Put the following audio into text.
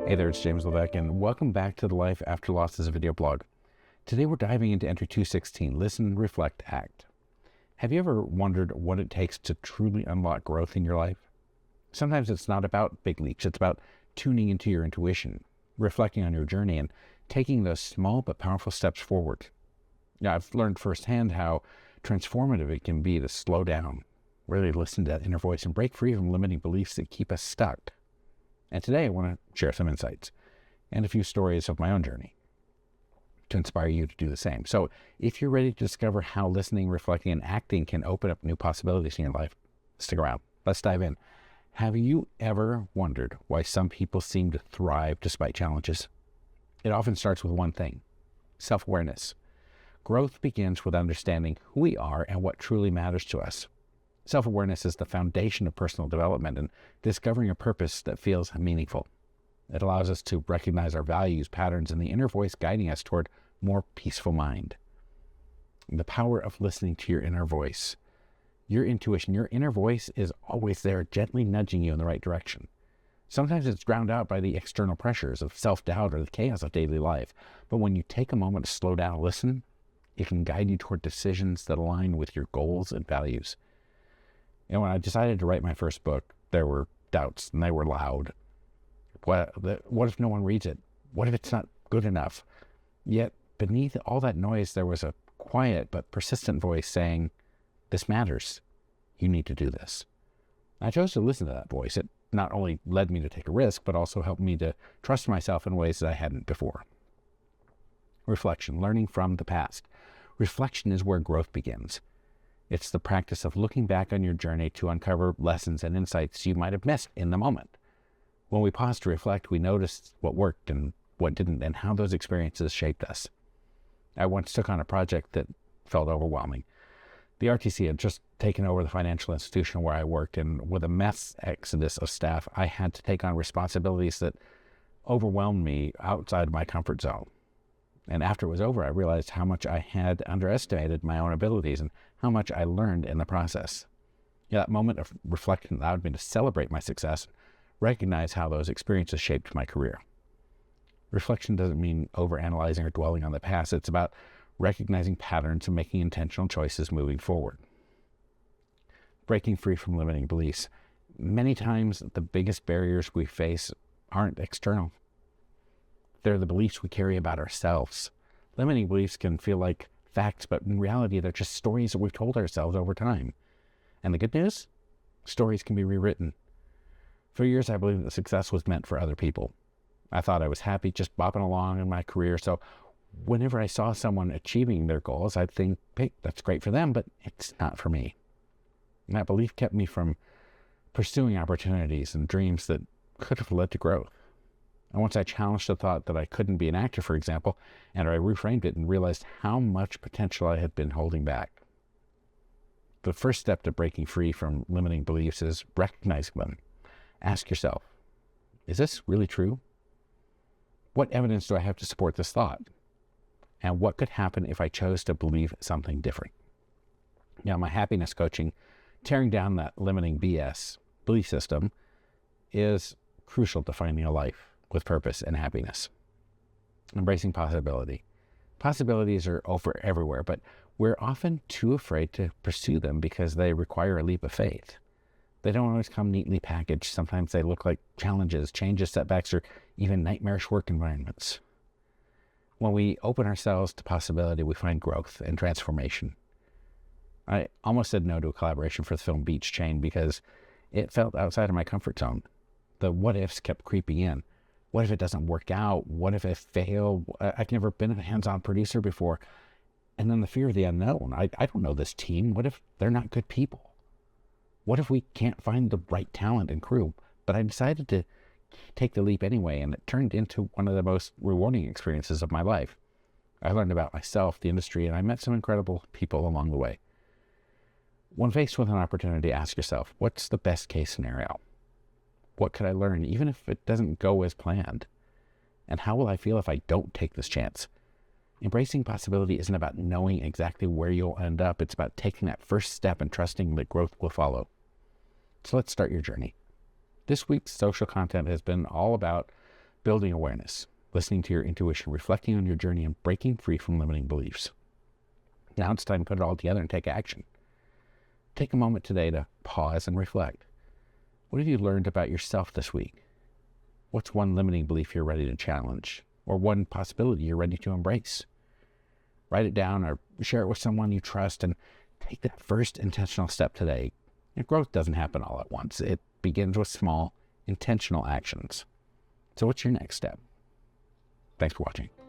Hey there, it's James LaVeck, and welcome back to the Life After Losses video blog. Today we're diving into entry 216, Listen, Reflect, Act. Have you ever wondered what it takes to truly unlock growth in your life? Sometimes it's not about big leaps, it's about tuning into your intuition, reflecting on your journey, and taking those small but powerful steps forward. Now, I've learned firsthand how transformative it can be to slow down, really listen to that inner voice, and break free from limiting beliefs that keep us stuck. And today I want to share some insights and a few stories of my own journey to inspire you to do the same. So if you're ready to discover how listening, reflecting, and acting can open up new possibilities in your life, stick around. Let's dive in. Have you ever wondered why some people seem to thrive despite challenges? It often starts with one thing: self-awareness. Growth begins with understanding who we are and what truly matters to us. Self-awareness is the foundation of personal development and discovering a purpose that feels meaningful. It allows us to recognize our values, patterns, and the inner voice guiding us toward more peaceful mind. The power of listening to your inner voice. Your intuition, your inner voice is always there, gently nudging you in the right direction. Sometimes it's drowned out by the external pressures of self-doubt or the chaos of daily life. But when you take a moment to slow down and listen, it can guide you toward decisions that align with your goals and values. And when I decided to write my first book, there were doubts, and they were loud. What if no one reads it? What if it's not good enough? Yet beneath all that noise, there was a quiet but persistent voice saying, "This matters. You need to do this." I chose to listen to that voice. It not only led me to take a risk, but also helped me to trust myself in ways that I hadn't before. Reflection, learning from the past. Reflection is where growth begins. It's the practice of looking back on your journey to uncover lessons and insights you might have missed in the moment. When we pause to reflect, we notice what worked and what didn't, and how those experiences shaped us. I once took on a project that felt overwhelming. The RTC had just taken over the financial institution where I worked, and with a mass exodus of staff, I had to take on responsibilities that overwhelmed me outside my comfort zone. And after it was over, I realized how much I had underestimated my own abilities and how much I learned in the process. That moment of reflection allowed me to celebrate my success, recognize how those experiences shaped my career. Reflection doesn't mean overanalyzing or dwelling on the past. It's about recognizing patterns and making intentional choices moving forward. Breaking free from limiting beliefs. Many times, the biggest barriers we face aren't external. They're the beliefs we carry about ourselves. Limiting beliefs can feel like facts, but in reality, they're just stories that we've told ourselves over time. And the good news? Stories can be rewritten. For years, I believed that success was meant for other people. I thought I was happy just bopping along in my career, so whenever I saw someone achieving their goals, I'd think, hey, that's great for them, but it's not for me. And that belief kept me from pursuing opportunities and dreams that could have led to growth. And once I challenged the thought that I couldn't be an actor, for example, and I reframed it and realized how much potential I had been holding back. The first step to breaking free from limiting beliefs is recognizing them. Ask yourself, is this really true? What evidence do I have to support this thought? And what could happen if I chose to believe something different? Now, my happiness coaching, tearing down that limiting BS belief system, is crucial to finding a life with purpose and happiness. Embracing possibility. Possibilities are over everywhere, but we're often too afraid to pursue them because they require a leap of faith. They don't always come neatly packaged. Sometimes they look like challenges, changes, setbacks, or even nightmarish work environments. When we open ourselves to possibility, we find growth and transformation. I almost said no to a collaboration for the film Beach Chain because it felt outside of my comfort zone. The what ifs kept creeping in. What if it doesn't work out? What if it failed? I've never been a hands-on producer before. And then the fear of the unknown. I don't know this team. What if they're not good people? What if we can't find the right talent and crew? But I decided to take the leap anyway, and it turned into one of the most rewarding experiences of my life. I learned about myself, the industry, and I met some incredible people along the way. When faced with an opportunity, ask yourself, what's the best case scenario? What could I learn, even if it doesn't go as planned? And how will I feel if I don't take this chance? Embracing possibility isn't about knowing exactly where you'll end up. It's about taking that first step and trusting that growth will follow. So let's start your journey. This week's social content has been all about building awareness, listening to your intuition, reflecting on your journey, and breaking free from limiting beliefs. Now it's time to put it all together and take action. Take a moment today to pause and reflect. What have you learned about yourself this week? What's one limiting belief you're ready to challenge? Or one possibility you're ready to embrace? Write it down or share it with someone you trust and take that first intentional step today. And growth doesn't happen all at once. It begins with small, intentional actions. So what's your next step? Thanks for watching.